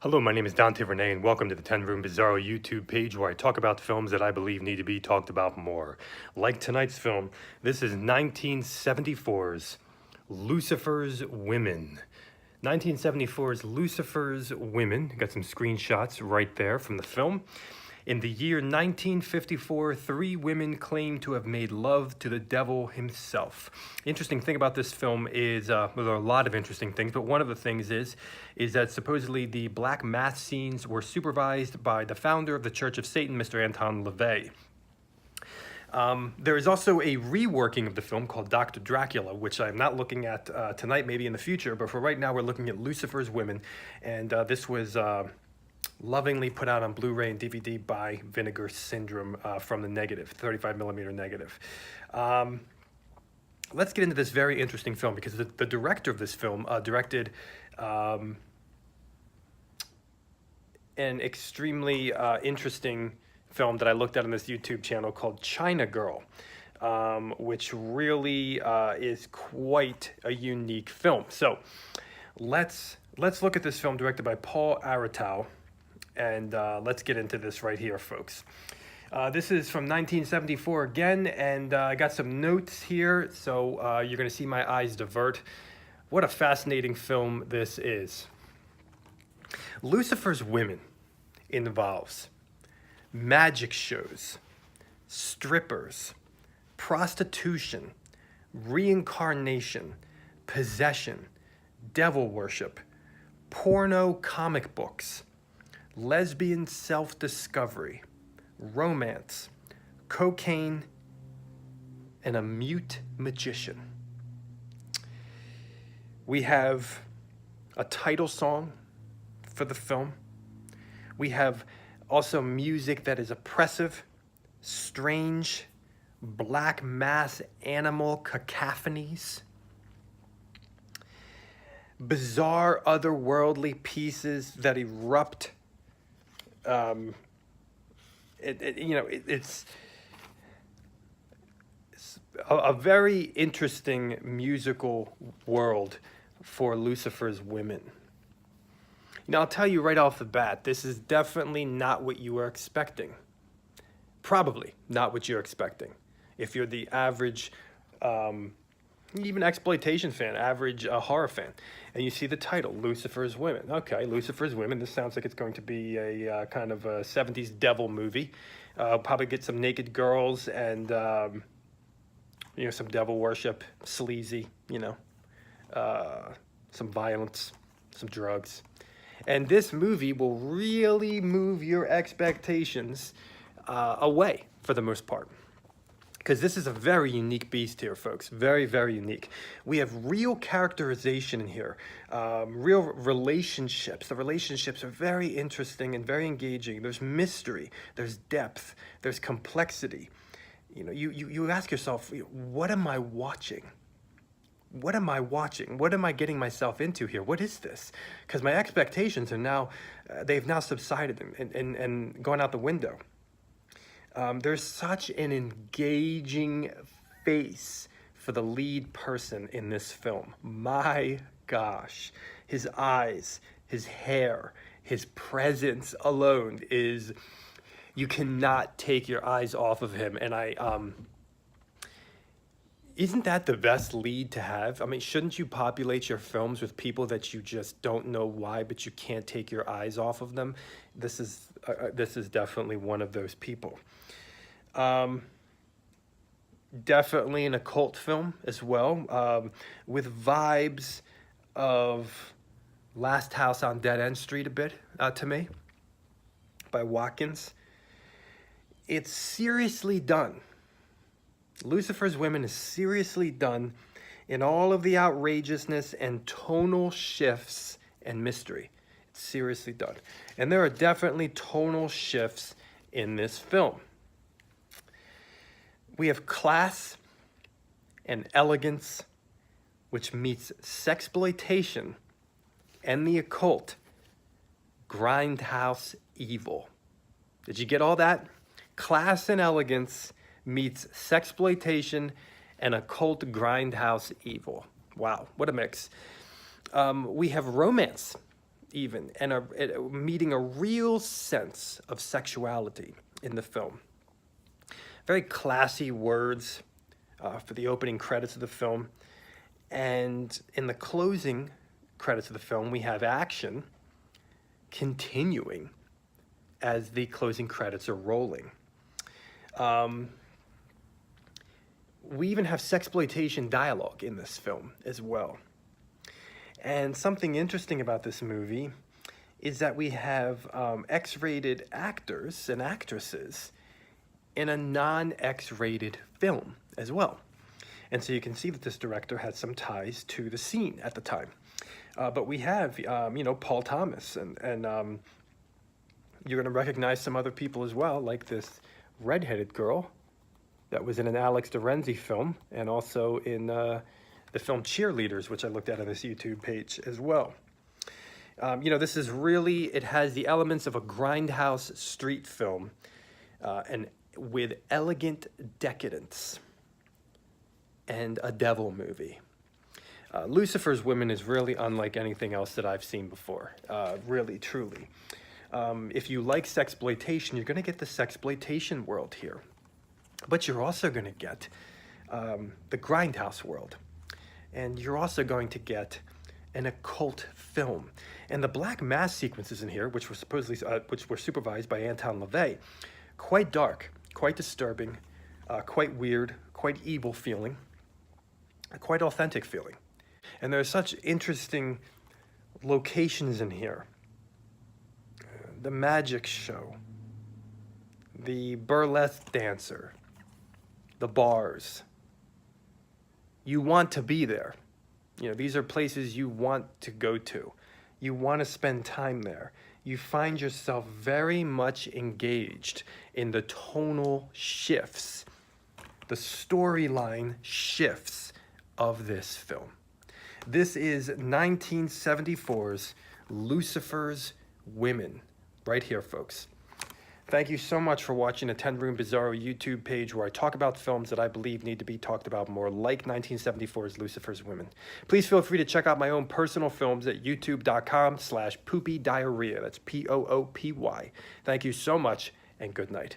Hello, my name is Dante Renee, and welcome to the 10 Room Bizarro YouTube page where I talk about films that I believe need to be talked about more. Like tonight's film, this is 1974's Lucifer's Women. 1974's Lucifer's Women. Got some screenshots right there from the film. In the year 1954, three women claim to have made love to the devil himself. Interesting thing about this film is, well, there are a lot of interesting things, but one of the things is that supposedly the black mass scenes were supervised by the founder of the Church of Satan, Mr. Anton LaVey. There is also a reworking of the film called Dr. Dracula, which I'm not looking at tonight, maybe in the future, but for right now we're looking at Lucifer's Women, and this was lovingly put out on Blu-ray and DVD by Vinegar Syndrome from the negative, 35 millimeter negative. Let's get into this very interesting film because the director of this film directed an extremely interesting film that I looked at on this YouTube channel called China Girl, which really is quite a unique film. So let's look at this film directed by Paul Aratow. And let's get into this right here, folks. This is from 1974 again, and I got some notes here, so you're going to see my eyes divert. What a fascinating film this is. Lucifer's Women involves magic shows, strippers, prostitution, reincarnation, possession, devil worship, porno comic books, lesbian self-discovery, romance, cocaine, and a mute magician. We have a title song for the film. We have also music that is oppressive, strange, black mass animal cacophonies, bizarre otherworldly pieces that erupt. It's a very interesting musical world for Lucifer's Women. I'll tell you right off the bat, this is definitely not what you were expecting. Probably not what you're expecting. If you're the average, even exploitation fan, average horror fan, and you see the title, Lucifer's Women. Okay, Lucifer's Women, this sounds like it's going to be a kind of a 70s devil movie. Probably get some naked girls and, some devil worship, sleazy, some violence, some drugs. And this movie will really move your expectations away for the most part. Because this is a very unique beast here, folks. Very, very unique. We have real characterization in here, real relationships. The relationships are very interesting and very engaging. There's mystery, there's depth, there's complexity. You ask yourself, what am I watching? What am I watching? What am I getting myself into here? What is this? Because my expectations are now, they've now subsided and gone out the window. There's such an engaging face for the lead person in this film. My gosh, his eyes, his hair, his presence alone is, you cannot take your eyes off of him. And isn't that the best lead to have? I mean, shouldn't you populate your films with people that you just don't know why, but you can't take your eyes off of them? This is definitely one of those people. Definitely an occult film as well, with vibes of Last House on Dead End Street a bit, to me, by Watkins. It's seriously done. Lucifer's Women is seriously done in all of the outrageousness and tonal shifts and mystery. It's seriously done. And there are definitely tonal shifts in this film. We have class and elegance, which meets sexploitation and the occult, grindhouse evil. Did you get all that? Class and elegance meets sexploitation and occult grindhouse evil. Wow, what a mix. We have romance even, and meeting a real sense of sexuality in the film. Very classy words for the opening credits of the film. And in the closing credits of the film, we have action continuing as the closing credits are rolling. We even have sexploitation dialogue in this film as well. And something interesting about this movie is that we have X-rated actors and actresses in a non-X-rated film as well. And so you can see that this director had some ties to the scene at the time. But we have, Paul Thomas, and you're going to recognize some other people as well, like this redheaded girl that was in an Alex DeRenzi film, and also in the film Cheerleaders, which I looked at on this YouTube page as well. This is really, it has the elements of a grindhouse street film, and with elegant decadence and a devil movie. Lucifer's Women is really unlike anything else that I've seen before, really, truly. If you like sexploitation, you're going to get the sexploitation world here. But you're also going to get the grindhouse world. And you're also going to get an occult film. And the black mass sequences in here, which were supposedly, which were supervised by Anton LaVey, quite dark, quite disturbing, quite weird, quite evil feeling, quite authentic feeling. And there's such interesting locations in here. The magic show, the burlesque dancer, the bars. You want to be there. These are places you want to go to. You want to spend time there. You find yourself very much engaged in the tonal shifts, the storyline shifts of this film. This is 1974's Lucifer's Women, right here, folks. Thank you so much for watching the 10 Room Bizarro YouTube page, where I talk about films that I believe need to be talked about more, like 1974's Lucifer's Women. Please feel free to check out my own personal films at youtube.com/poopy diarrhea. That's Poopy. Thank you so much, and good night.